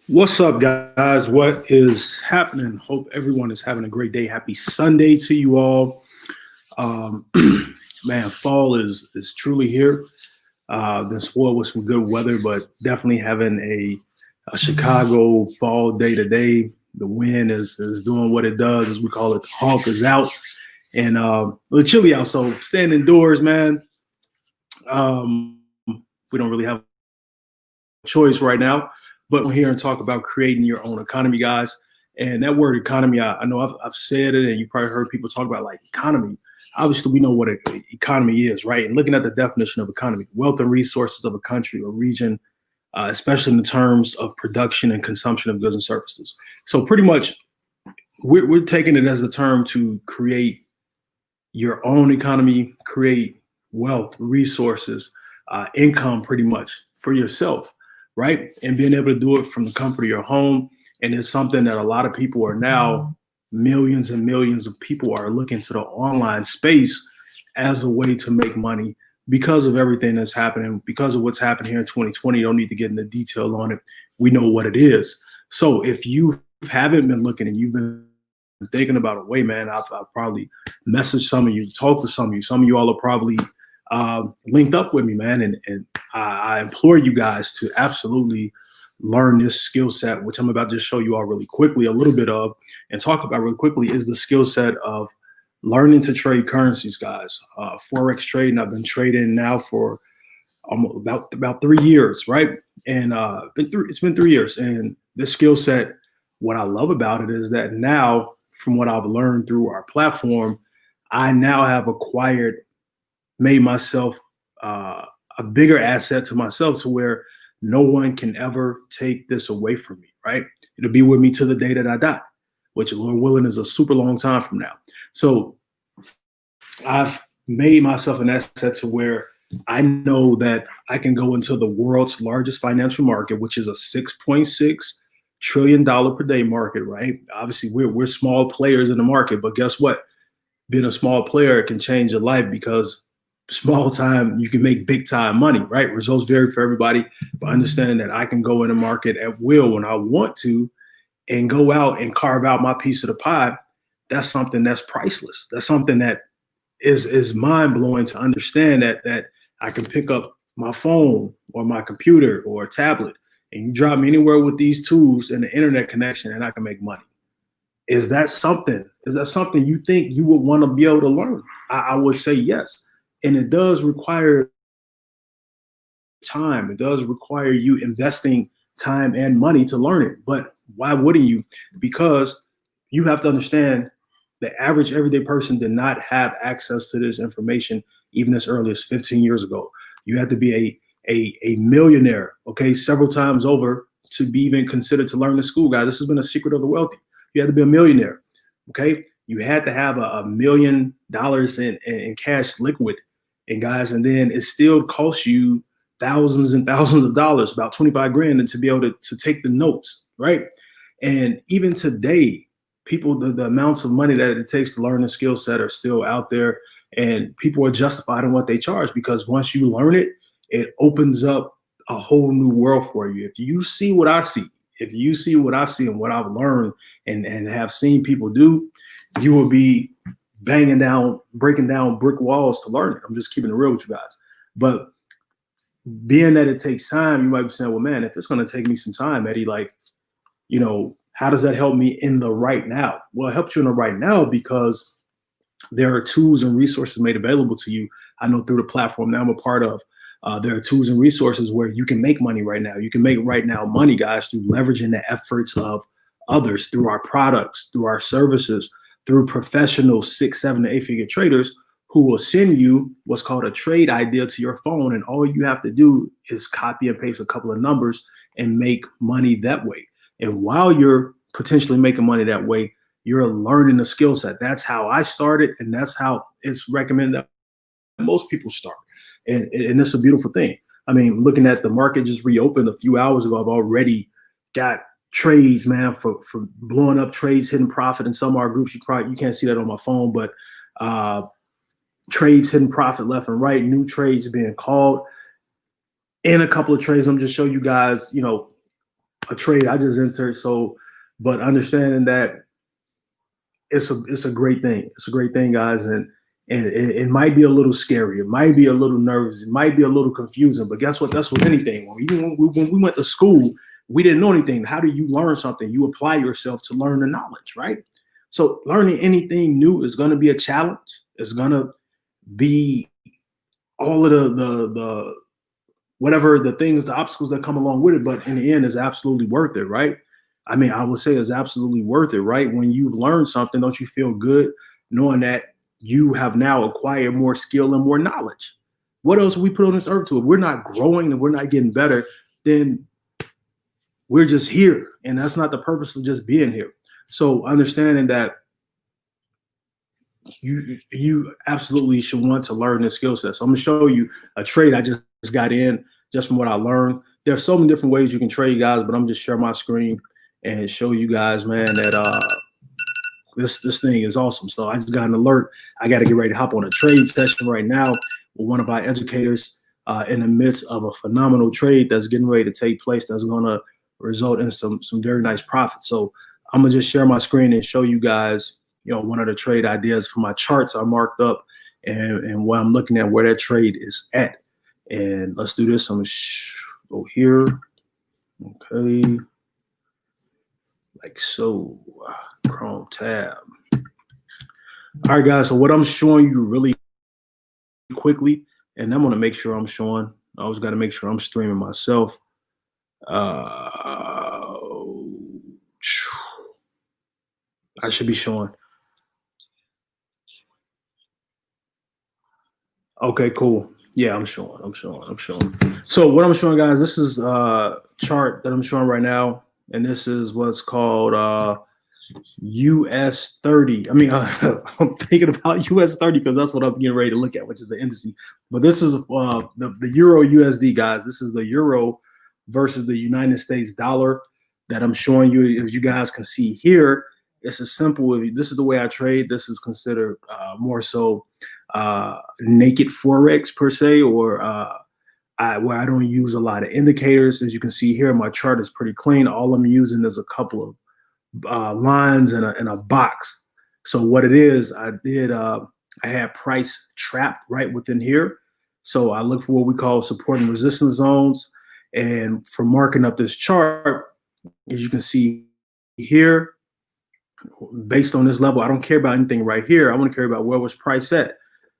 What's up, guys? What is happening? Hope everyone is having a great day. Happy Sunday to you all. Um, Man, fall is truly here. Been spoiled with some good weather, but definitely having a Chicago fall day today. The wind is doing what it does, as we call it. The hawk is out, and a little chilly out. So staying indoors, man. We don't really have a choice right now, but we're here and talk about creating your own economy, guys. And that word economy, I know I've said it, and you've probably heard people talk about like economy. Obviously, we know what an economy is, right? And looking at the definition of economy, wealth and resources of a country or region, especially in the terms of production and consumption of goods and services. So, pretty much, we're taking it as a term to create your own economy, create wealth, resources, income pretty much for yourself, right? And being able to do it from the comfort of your home. And it's something that a lot of people are now, millions and millions of people are looking to the online space as a way to make money because of everything that's happening, because of what's happened here in 2020. You don't need to get into detail on it. We know what it is. So if you haven't been looking and you've been thinking about a way, man, I've probably messaged some of you, talked to some of you. Some of you all are probably linked up with me, man. And I implore you guys to absolutely learn this skill set, which I'm about to show you all really quickly a little bit of and talk about really quickly, is the skill set of learning to trade currencies, guys. Forex trading, I've been trading now for about 3 years, right? And it's been 3 years. And this skill set, what I love about it is that now, from what I've learned through our platform, I now have made myself a bigger asset to myself to where no one can ever take this away from me, right? It'll be with me to the day that I die, which, Lord willing, is a super long time from now. So I've made myself an asset to where I know that I can go into the world's largest financial market, which is a $6.6 trillion per day market, right? Obviously, we're small players in the market, but guess what? Being a small player can change your life because small time, you can make big time money, right? Results vary for everybody, but understanding that I can go in the market at will when I want to and go out and carve out my piece of the pie, that's something that's priceless. That's something that is mind blowing to understand that I can pick up my phone or my computer or a tablet and you drop me anywhere with these tools and the internet connection and I can make money. Is that something? Is that something you think you would want to be able to learn? I would say yes. And it does require time. It does require you investing time and money to learn it. But why wouldn't you? Because you have to understand the average everyday person did not have access to this information even as early as 15 years ago. You have to be a millionaire, okay, several times over to be even considered to learn in school, guys. This has been a secret of the wealthy. You had to be a millionaire, okay? You had to have $1 million in cash liquid, and guys, and then it still costs you thousands and thousands of dollars, about 25 grand, and to be able to take the notes, right? And even today, people, the amounts of money that it takes to learn the skill set are still out there, and people are justified in what they charge because once you learn it, it opens up a whole new world for you. If you see what I see, if you see what I see and what I've learned and have seen people do, you will be breaking down brick walls to learn it. I'm just keeping it real with you guys. But being that it takes time, you might be saying, well, man, if it's going to take me some time, Eddie, like, how does that help me in the right now? Well, it helps you in the right now because there are tools and resources made available to you. I know through the platform that I'm a part of, there are tools and resources where you can make money right now. You can make right now money, guys, through leveraging the efforts of others, through our products, through our services, through professional 6, 7, and 8 figure traders who will send you what's called a trade idea to your phone. And all you have to do is copy and paste a couple of numbers and make money that way. And while you're potentially making money that way, you're learning the skill set. That's how I started, and that's how it's recommended that most people start. And it's a beautiful thing. I mean, looking at the market just reopened a few hours ago, I've already got trades, man, for blowing up trades, hitting profit in some of our groups. You can't see that on my phone, but trades hitting profit left and right, new trades being called. In a couple of trades, I'm just show you guys, a trade I just entered. So, but understanding that it's a great thing. It's a great thing, guys, and it might be a little scary. It might be a little nervous. It might be a little confusing. But guess what? That's with anything. When we went to school, we didn't know anything. How do you learn something? You apply yourself to learn the knowledge, right? So learning anything new is going to be a challenge. It's going to be all of the whatever the things, the obstacles that come along with it. But in the end, it's absolutely worth it, right? I mean, I would say it's absolutely worth it, right? When you've learned something, don't you feel good knowing that you have now acquired more skill and more knowledge? What else we put on this earth to? If we're not growing and we're not getting better, then we're just here. And that's not the purpose of just being here. So understanding that you absolutely should want to learn this skill set. So I'm gonna show you a trade I just got in just from what I learned. There's so many different ways you can trade, guys, but I'm just share my screen and show you guys, man, that this thing is awesome. So I just got an alert. I got to get ready to hop on a trade session right now with one of our educators in the midst of a phenomenal trade that's getting ready to take place. That's going to result in some very nice profits. So I'm gonna just share my screen and show you guys, one of the trade ideas for my charts I marked up and what I'm looking at, where that trade is at. And let's do this. I'm gonna go here. Okay. Like so. Chrome tab. All right, guys. So what I'm showing you really quickly, and I'm gonna make sure I'm showing. I always got to make sure I'm streaming myself. I should be showing. Okay, cool. Yeah, I'm showing. So what I'm showing, guys, this is a chart that I'm showing right now, and this is what's called US 30. I mean, I'm thinking about US 30 because that's what I'm getting ready to look at, which is the indice. But this is the Euro USD, guys. This is the Euro versus the United States dollar that I'm showing you. As you guys can see here, it's a simple. This is the way I trade. This is considered more so naked forex per se, or where I don't use a lot of indicators. As you can see here, my chart is pretty clean. All I'm using is a couple of lines in a box. So what it is, I had price trapped right within here. So I look for what we call support and resistance zones. And for marking up this chart, as you can see here, based on this level, I don't care about anything right here. I want to care about where was price at.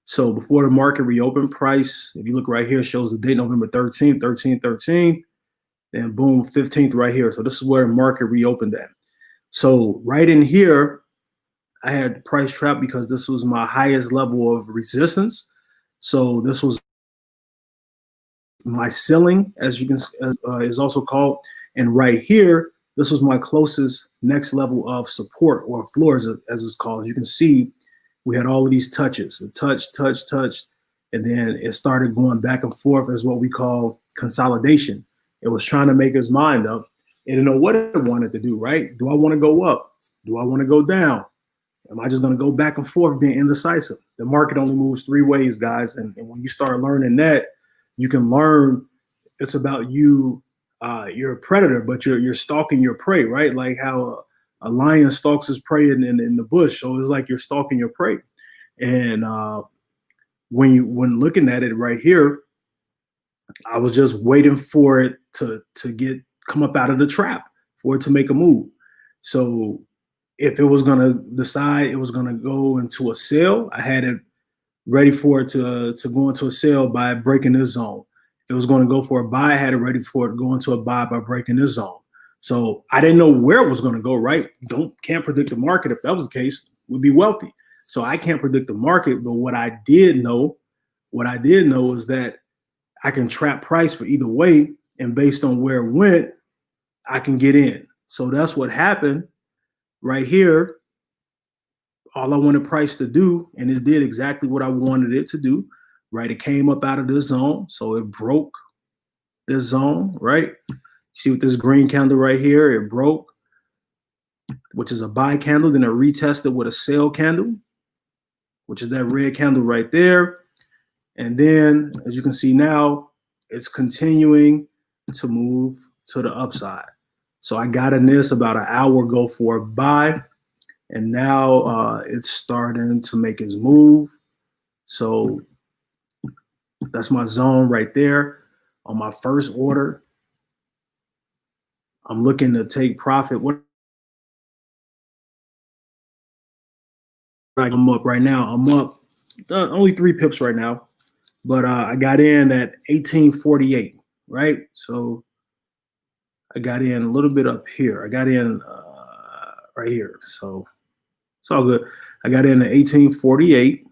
So before the market reopened, price, if you look right here, shows the date November 13th, 13, then boom, 15th right here. So this is where the market reopened at. So right in here, I had price trap because this was my highest level of resistance. So this was my ceiling, as you can is also called. And right here, this was my closest next level of support, or floor as it's called. As you can see, we had all of these touches, touch, and then it started going back and forth as what we call consolidation. It was trying to make its mind up. It didn't know what it wanted to do, right? Do I want to go up? Do I want to go down? Am I just going to go back and forth being indecisive? The market only moves three ways, guys. And when you start learning that, you can learn it's about you. You're a predator, but you're stalking your prey, right? Like how a lion stalks his prey in the bush. So it's like you're stalking your prey. And when looking at it right here, I was just waiting for it to come up out of the trap, for it to make a move. So if it was going to decide it was going to go into a sell, I had it ready for it to go into a sell by breaking this zone. If it was going to go for a buy, I had it ready for it to go into a buy by breaking this zone. So I didn't know where it was going to go, right? Can't predict the market. If that was the case, we'd be wealthy. So I can't predict the market, but what I did know is that I can trap price for either way, and based on where it went, I can get in. So that's what happened right here. All I wanted price to do, and it did exactly what I wanted it to do, right? It came up out of this zone, so it broke this zone, right? See with this green candle right here, it broke, which is a buy candle. Then it retested with a sell candle, which is that red candle right there. And then, as you can see now, it's continuing to move to the upside. So I got in this about an hour ago for a buy, and now it's starting to make its move. So that's my zone right there on my first order. I'm looking to take profit. What I'm up right now, I'm up only 3 pips right now, but I got in at 1848, right? So I got in a little bit up here. I got in right here. So it's all good. I got in at 1848,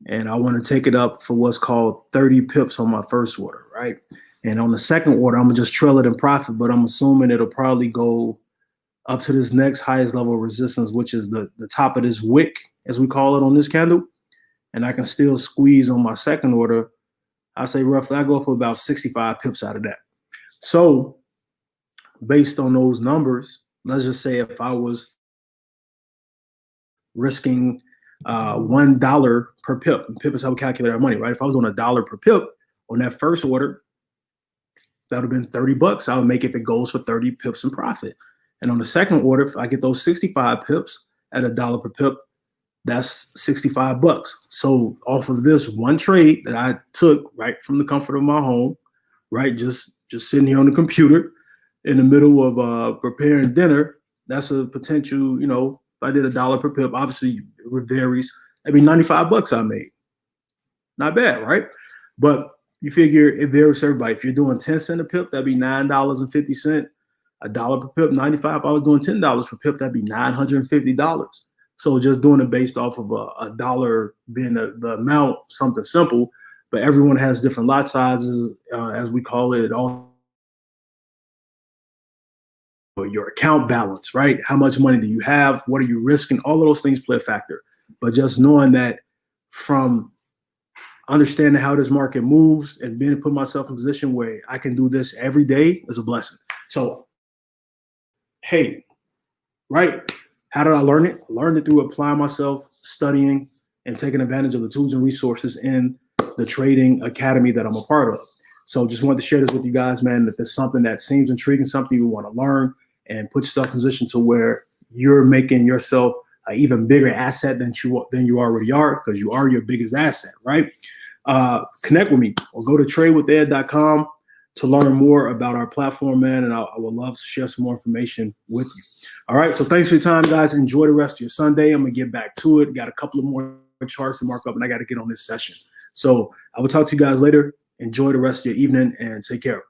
and I want to take it up for what's called 30 pips on my first order, right? And on the second order, I'm going to just trail it in profit, but I'm assuming it'll probably go up to this next highest level of resistance, which is the top of this wick, as we call it on this candle. And I can still squeeze on my second order. I say roughly, I go for about 65 pips out of that. So based on those numbers, let's just say if I was risking $1 per pip, and pip is how we calculate our money, right? If I was on $1 per pip on that first order, that would have been 30 bucks. I would make it if it goes for 30 pips in profit. And on the second order, if I get those 65 pips at $1 per pip, that's 65 bucks. So off of this one trade that I took right from the comfort of my home, right, just sitting here on the computer in the middle of preparing dinner, that's a potential, if I did $1 per pip, obviously it varies. That'd be 95 bucks I made. Not bad, right? But you figure it varies for everybody. If you're doing 10 cents a pip, that'd be $9.50. $1 per pip, 95. If I was doing $10 per pip, that'd be $950. So just doing it based off of a dollar being the amount, something simple, but everyone has different lot sizes, as we call it, all your account balance, right? How much money do you have? What are you risking? All of those things play a factor. But just knowing that from understanding how this market moves and being put myself in a position where I can do this every day is a blessing. So, hey, right? How did I learn it? I learned it through applying myself, studying, and taking advantage of the tools and resources in the trading academy that I'm a part of. So just wanted to share this with you guys, man. If there's something that seems intriguing, something you want to learn and put yourself in a position to where you're making yourself an even bigger asset than you already are, because you are your biggest asset, right? Connect with me or go to tradewithed.com to learn more about our platform, man. And I would love to share some more information with you. All right. So thanks for your time, guys. Enjoy the rest of your Sunday. I'm going to get back to it. Got a couple of more charts to mark up, and I got to get on this session. So I will talk to you guys later. Enjoy the rest of your evening and take care.